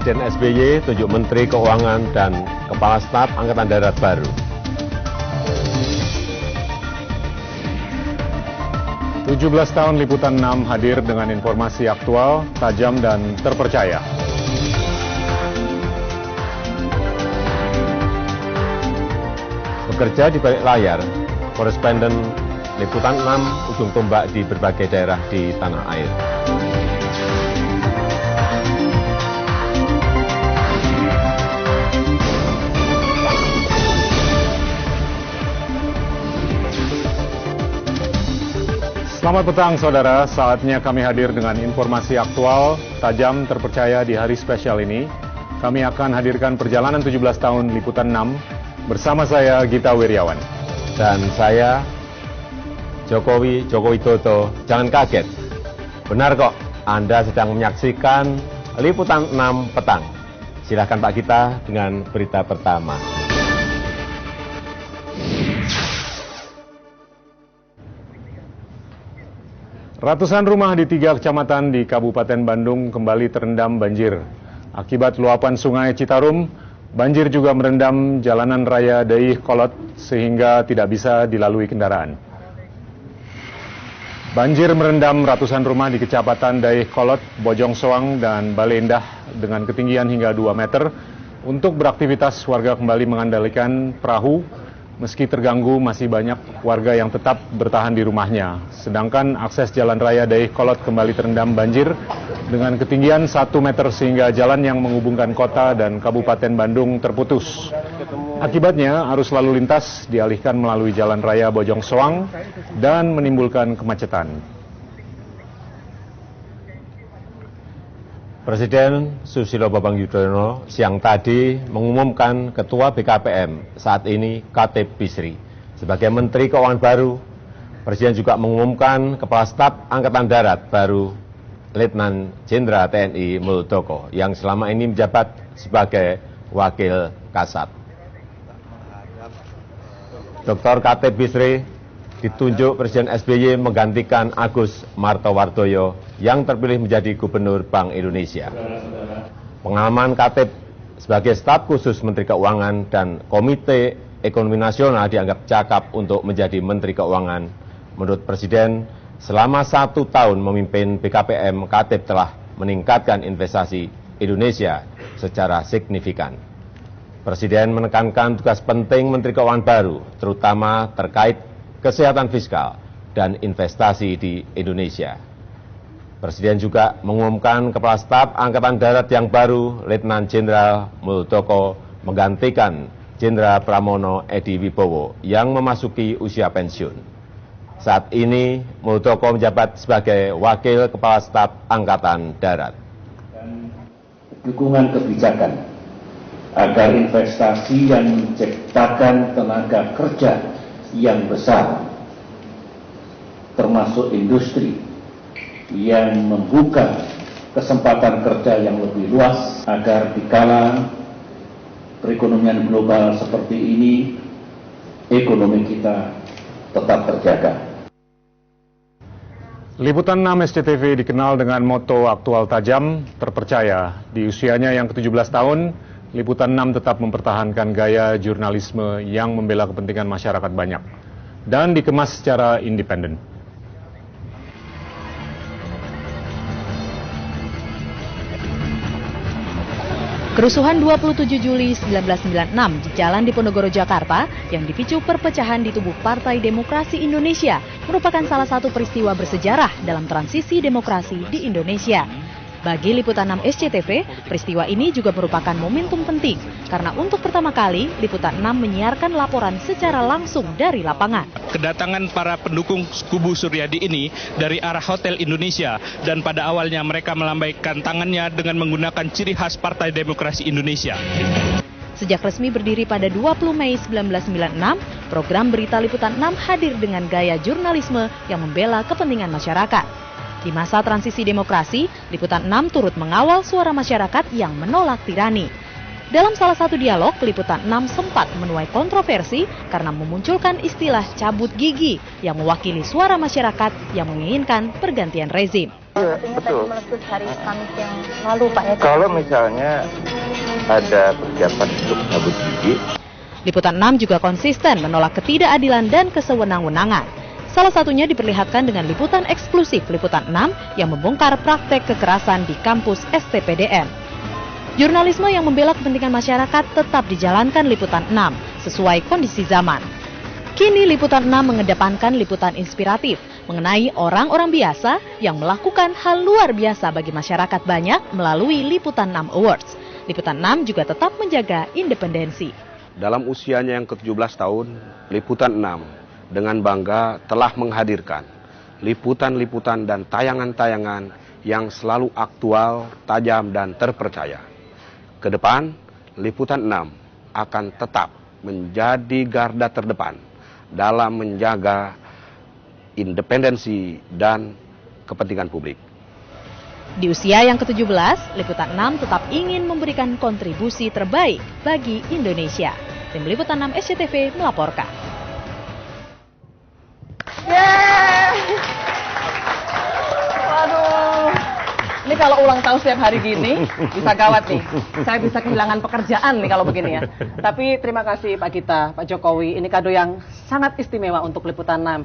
Presiden SBY tunjuk Menteri Keuangan dan Kepala Staf Angkatan Darat baru. "17 tahun Liputan 6 hadir dengan informasi aktual, tajam, dan terpercaya. Bekerja di balik layar, koresponden Liputan 6 ujung tombak di berbagai daerah di tanah air. Selamat petang saudara, saatnya kami hadir dengan informasi aktual, tajam, terpercaya di hari spesial ini. Kami akan hadirkan perjalanan 17 tahun Liputan 6 bersama saya Gita Wirjawan. Dan saya Joko Widodo. Jangan kaget, benar kok, Anda sedang menyaksikan Liputan 6 petang. Silahkan Pak Gita dengan berita pertama. Ratusan rumah di 3 kecamatan di Kabupaten Bandung kembali terendam banjir. Akibat luapan sungai Citarum, banjir juga merendam jalanan raya Daih Kolot sehingga tidak bisa dilalui kendaraan. Banjir merendam ratusan rumah di Kecamatan Daih Kolot, Bojong Soang, dan Bale Endah dengan ketinggian hingga 2 meter. Untuk beraktivitas, warga kembali mengandalkan perahu. Meski terganggu, masih banyak warga yang tetap bertahan di rumahnya. Sedangkan akses jalan raya Daih Kolot kembali terendam banjir dengan ketinggian 1 meter sehingga jalan yang menghubungkan kota dan Kabupaten Bandung terputus. Akibatnya, arus lalu lintas dialihkan melalui jalan raya Bojong Soang dan menimbulkan kemacetan. Presiden Susilo Bambang Yudhoyono siang tadi mengumumkan Ketua BKPM saat ini Khatib Bisri sebagai Menteri Keuangan baru. Presiden juga mengumumkan Kepala Staf Angkatan Darat baru Letnan Jenderal TNI Muldoko yang selama ini menjabat sebagai Wakil Kasat. Dr. Khatib Bisri ditunjuk Presiden SBY menggantikan Agus Martowardoyo yang terpilih menjadi Gubernur Bank Indonesia. Pengalaman Khatib sebagai staf khusus Menteri Keuangan dan Komite Ekonomi Nasional dianggap cakap untuk menjadi Menteri Keuangan. Menurut Presiden, selama 1 tahun memimpin BKPM, Khatib telah meningkatkan investasi Indonesia secara signifikan. Presiden menekankan tugas penting Menteri Keuangan baru, terutama terkait kesehatan fiskal dan investasi di Indonesia. Presiden juga mengumumkan Kepala Staf Angkatan Darat yang baru, Letnan Jenderal Muldoko, menggantikan Jenderal Pramono Edi Wibowo yang memasuki usia pensiun. Saat ini, Muldoko menjabat sebagai Wakil Kepala Staf Angkatan Darat. Dukungan kebijakan agar investasi yang menciptakan tenaga kerja yang besar, termasuk industri yang membuka kesempatan kerja yang lebih luas, agar di kala perekonomian global seperti ini, ekonomi kita tetap terjaga. Liputan 6 SCTV dikenal dengan moto aktual tajam, terpercaya. Di usianya yang ke-17 tahun, Liputan 6 tetap mempertahankan gaya jurnalisme yang membela kepentingan masyarakat banyak dan dikemas secara independen. Kerusuhan 27 Juli 1996 di Jalan Diponegoro, Jakarta yang dipicu perpecahan di tubuh Partai Demokrasi Indonesia merupakan salah satu peristiwa bersejarah dalam transisi demokrasi di Indonesia. Bagi Liputan 6 SCTV, peristiwa ini juga merupakan momentum penting karena untuk pertama kali Liputan 6 menyiarkan laporan secara langsung dari lapangan. Kedatangan para pendukung kubu Suryadi ini dari arah Hotel Indonesia dan pada awalnya mereka melambaikan tangannya dengan menggunakan ciri khas Partai Demokrasi Indonesia. Sejak resmi berdiri pada 20 Mei 1996, program Berita Liputan 6 hadir dengan gaya jurnalisme yang membela kepentingan masyarakat. Di masa transisi demokrasi, Liputan 6 turut mengawal suara masyarakat yang menolak tirani. Dalam salah satu dialog, Liputan 6 sempat menuai kontroversi karena memunculkan istilah cabut gigi yang mewakili suara masyarakat yang menginginkan pergantian rezim. Iya, ini betul. tadi meletus hari Kamis yang lalu, Pak ya. Kalau misalnya ada persiapan untuk cabut gigi, Liputan 6 juga konsisten menolak ketidakadilan dan kesewenang-wenangan. Salah satunya diperlihatkan dengan liputan eksklusif Liputan 6 yang membongkar praktek kekerasan di kampus STPDN. Jurnalisme yang membela kepentingan masyarakat tetap dijalankan Liputan 6 sesuai kondisi zaman. Kini Liputan 6 mengedepankan liputan inspiratif mengenai orang-orang biasa yang melakukan hal luar biasa bagi masyarakat banyak melalui Liputan 6 Awards. Liputan 6 juga tetap menjaga independensi. Dalam usianya yang ke-17 tahun, Liputan 6 dengan bangga telah menghadirkan liputan-liputan dan tayangan-tayangan yang selalu aktual, tajam, dan terpercaya. Kedepan, Liputan 6 akan tetap menjadi garda terdepan dalam menjaga independensi dan kepentingan publik. Di usia yang ke-17, Liputan 6 tetap ingin memberikan kontribusi terbaik bagi Indonesia. Tim Liputan 6 SCTV melaporkan. Waduh, ini kalau ulang tahun setiap hari gini bisa gawat nih. Saya bisa kehilangan pekerjaan nih kalau begini ya. Tapi terima kasih Pak Gita, Pak Jokowi. Ini kado yang sangat istimewa untuk Liputan 6.